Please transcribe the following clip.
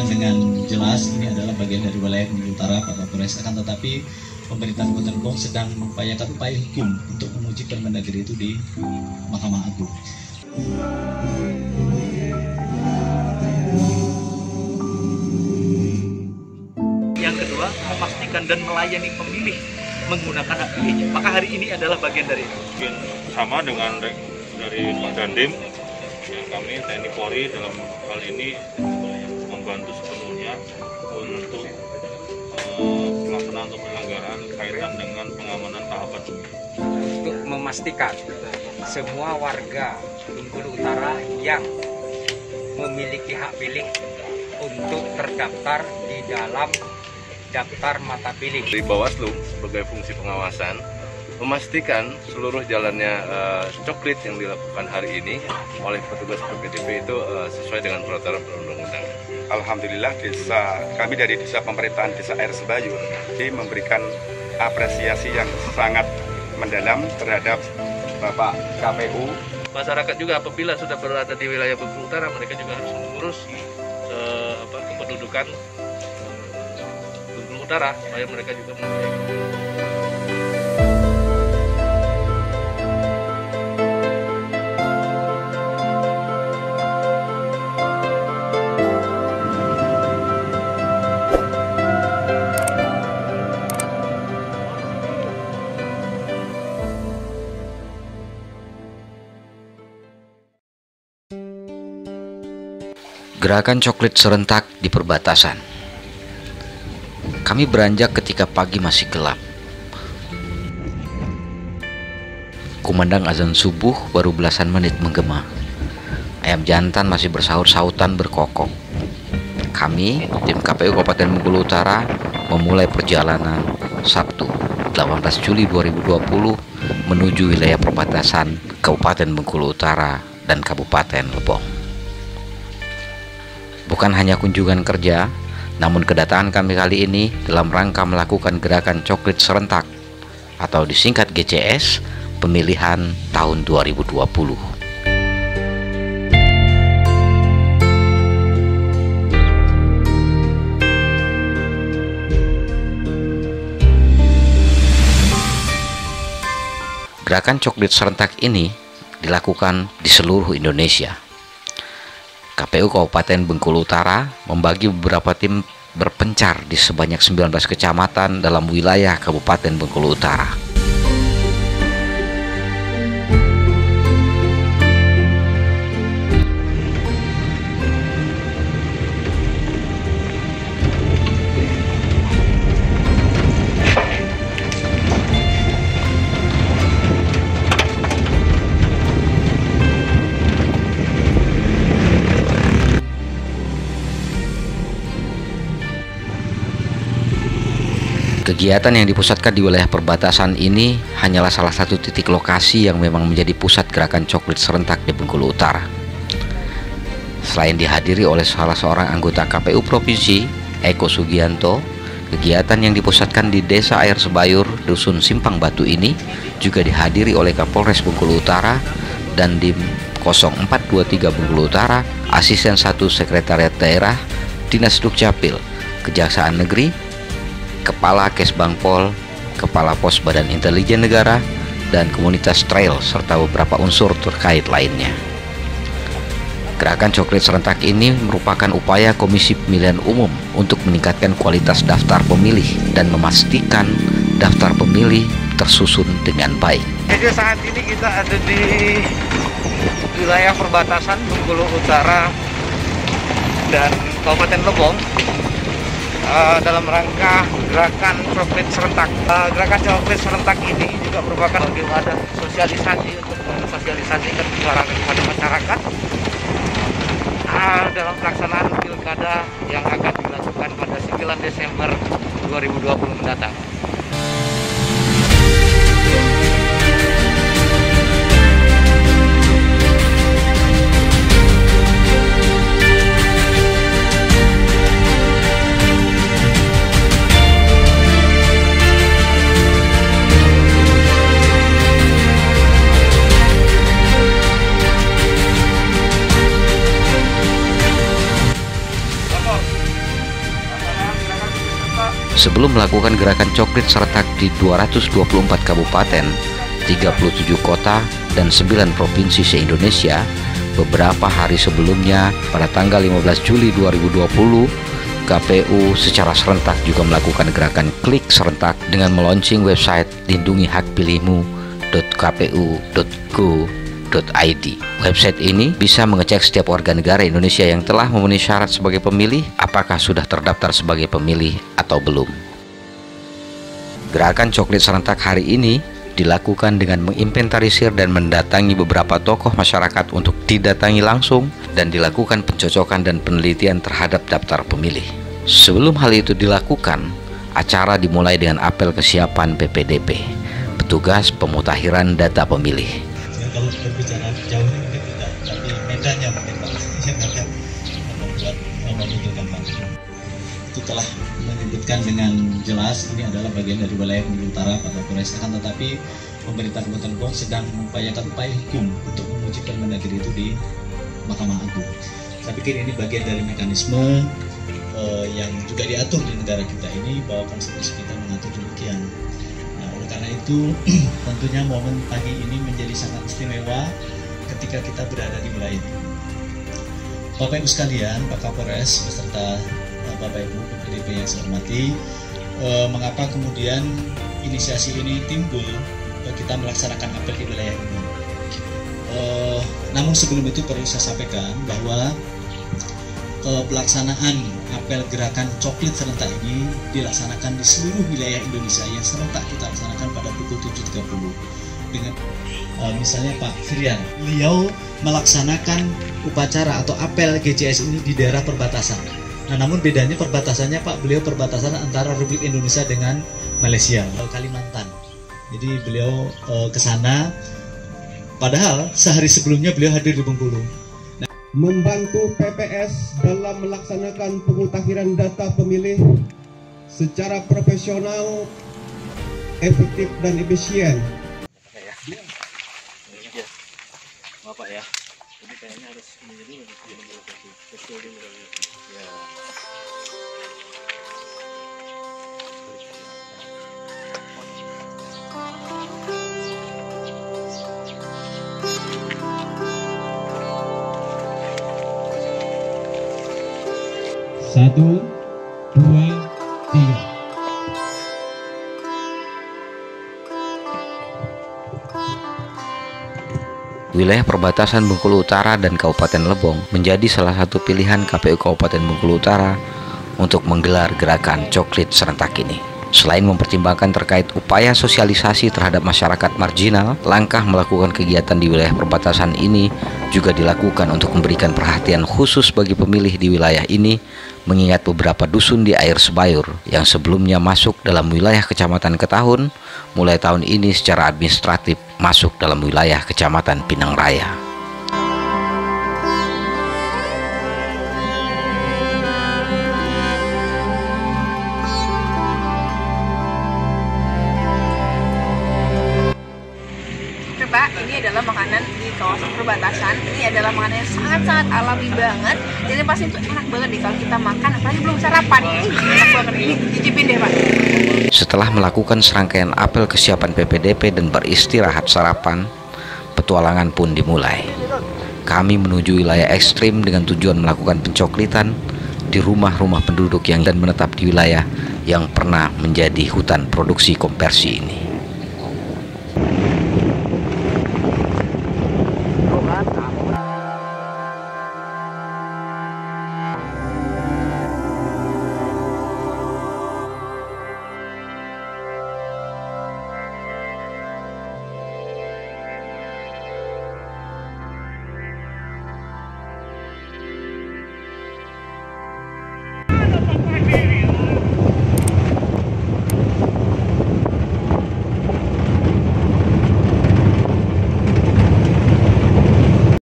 memastikan dengan jelas ini adalah bagian dari wilayah Bengkulu Utara, Pak Kapolres. Akan tetapi pemerintah Kabupaten Lebong sedang mengupayakan upaya hukum untuk menguji Permendagri itu di Mahkamah Agung. Yang kedua, memastikan dan melayani pemilih menggunakan hak pilihnya. Maka hari ini adalah bagian dari itu. Sama dengan dari Pak Dandim, yang kami TNI Polri dalam hal ini membantu sepenuhnya untuk pelaksanaan atau penyelenggaraan kaitan dengan pengamanan tahapan untuk memastikan semua warga Bengkulu Utara yang memiliki hak pilih untuk terdaftar di dalam daftar mata pilih. Di Bawaslu sebagai fungsi pengawasan memastikan seluruh jalannya coklit yang dilakukan hari ini oleh petugas PPDB itu sesuai dengan peraturan perundang-undangan. Alhamdulillah kami dari Desa Pemerintahan Desa Air Sebayur memberikan apresiasi yang sangat mendalam terhadap Bapak KPU. Masyarakat juga apabila sudah berada di wilayah Bengkulu Utara, mereka juga harus mengurus kependudukan Bengkulu Utara supaya mereka juga mempunyai. Gerakan coklit serentak di perbatasan. Kami beranjak ketika pagi masih gelap. Kumandang azan subuh baru belasan menit menggema. Ayam jantan masih bersahut-sahutan berkokok. Kami, tim KPU Kabupaten Bengkulu Utara, memulai perjalanan Sabtu 18 Juli 2020 menuju wilayah perbatasan Kabupaten Bengkulu Utara dan Kabupaten Lebong. Bukan hanya kunjungan kerja, namun kedatangan kami kali ini dalam rangka melakukan gerakan coklit serentak atau disingkat GCS pemilihan tahun 2020. Gerakan coklit serentak ini dilakukan di seluruh Indonesia. KPU Kabupaten Bengkulu Utara membagi beberapa tim berpencar di sebanyak 19 kecamatan dalam wilayah Kabupaten Bengkulu Utara. Kegiatan yang dipusatkan di wilayah perbatasan ini hanyalah salah satu titik lokasi yang memang menjadi pusat gerakan coklit serentak di Bengkulu Utara. Selain dihadiri oleh salah seorang anggota KPU Provinsi, Eko Sugianto, kegiatan yang dipusatkan di Desa Air Sebayur, Dusun Simpang Batu ini juga dihadiri oleh Kapolres Bengkulu Utara dan Dim 0423 Bengkulu Utara, Asisten 1 Sekretariat Daerah, Dinas Dukcapil, Kejaksaan Negeri, Kepala Kesbangpol, Kepala Pos Badan Intelijen Negara, dan komunitas trail serta beberapa unsur terkait lainnya. Gerakan coklit serentak ini merupakan upaya Komisi Pemilihan Umum untuk meningkatkan kualitas daftar pemilih dan memastikan daftar pemilih tersusun dengan baik. Jadi saat ini kita ada di wilayah perbatasan Bengkulu Utara dan Kabupaten Lebong. Dalam rangka gerakan coklit serentak. Gerakan coklit serentak ini juga merupakan bagaimana sosialisasi untuk mensosialisasikan larangan kepada masyarakat dalam pelaksanaan pilkada yang akan dilakukan pada 9 Desember 2020 mendatang. Sebelum melakukan gerakan coklit serentak di 224 kabupaten, 37 kota, dan 9 provinsi se-Indonesia, beberapa hari sebelumnya pada tanggal 15 Juli 2020, KPU secara serentak juga melakukan gerakan klik serentak dengan meluncing website lindungihakpilihmu.kpu.go.id. Website ini bisa mengecek setiap warga negara Indonesia yang telah memenuhi syarat sebagai pemilih, apakah sudah terdaftar sebagai pemilih atau belum. Gerakan coklit serentak hari ini dilakukan dengan menginventarisir dan mendatangi beberapa tokoh masyarakat untuk didatangi langsung dan dilakukan pencocokan dan penelitian terhadap daftar pemilih. Sebelum hal itu dilakukan, acara dimulai dengan apel kesiapan PPDP, petugas pemutakhiran data pemilih. Kalau berbicara jauhnya mungkin tidak, tapi medannya mungkin Pak yang akan membutuhkan Pak. Itu telah menyebutkan dengan jelas ini adalah bagian dari wilayah Bengkulu Utara Pak Kapolres, akan tetapi pemerintah Kabupaten Lebong sedang mengupayakan upaya hukum untuk menguji Permendagri itu di Mahkamah Agung. Saya pikir ini bagian dari mekanisme yang juga diatur di negara kita ini, bahwa konstitusi kita mengatur demikian. Nah, oleh karena itu tentunya momen pagi ini menjadi sangat istimewa ketika kita berada di wilayah itu. Bapak Ibu sekalian, Pak Kapolres beserta Bapak Ibu PPDP yang saya hormati, mengapa kemudian inisiasi ini timbul kita melaksanakan apel di wilayah ini. Namun sebelum itu perlu saya sampaikan bahwa pelaksanaan apel gerakan coklit serentak ini dilaksanakan di seluruh wilayah Indonesia yang serentak kita laksanakan pada pukul 7.30 dengan misalnya Pak Firian, beliau melaksanakan upacara atau apel GCS ini di daerah perbatasan. Nah, namun bedanya perbatasannya Pak, beliau perbatasan antara Republik Indonesia dengan Malaysia, Kalimantan. Jadi beliau ke sana, padahal sehari sebelumnya beliau hadir di Bengkulu. Membantu PPS dalam melaksanakan pemutakhiran data pemilih secara profesional, efektif dan efisien. Bapak ya, ini kayaknya harus ini dulu betul dulu ya. Satu, dua, tiga. Wilayah perbatasan Bengkulu Utara dan Kabupaten Lebong menjadi salah satu pilihan KPU Kabupaten Bengkulu Utara untuk menggelar gerakan coklit serentak ini. Selain mempertimbangkan terkait upaya sosialisasi terhadap masyarakat marginal, langkah melakukan kegiatan di wilayah perbatasan ini juga dilakukan untuk memberikan perhatian khusus bagi pemilih di wilayah ini, mengingat beberapa dusun di air Sebayur yang sebelumnya masuk dalam wilayah Kecamatan Ketahun, mulai tahun ini secara administratif masuk dalam wilayah Kecamatan Pinang Raya. Pak, ini adalah makanan di kawasan perbatasan. Ini adalah makanan yang sangat-sangat alami banget. Jadi pasti itu enak banget deh kalau kita makan, apalagi belum sarapan. Enak banget, ini cicipin deh Pak. Setelah melakukan serangkaian apel kesiapan PPDP dan beristirahat sarapan, petualangan pun dimulai. Kami menuju wilayah ekstrim dengan tujuan melakukan pencoklitan di rumah-rumah penduduk yang dan menetap di wilayah yang pernah menjadi hutan produksi konversi ini.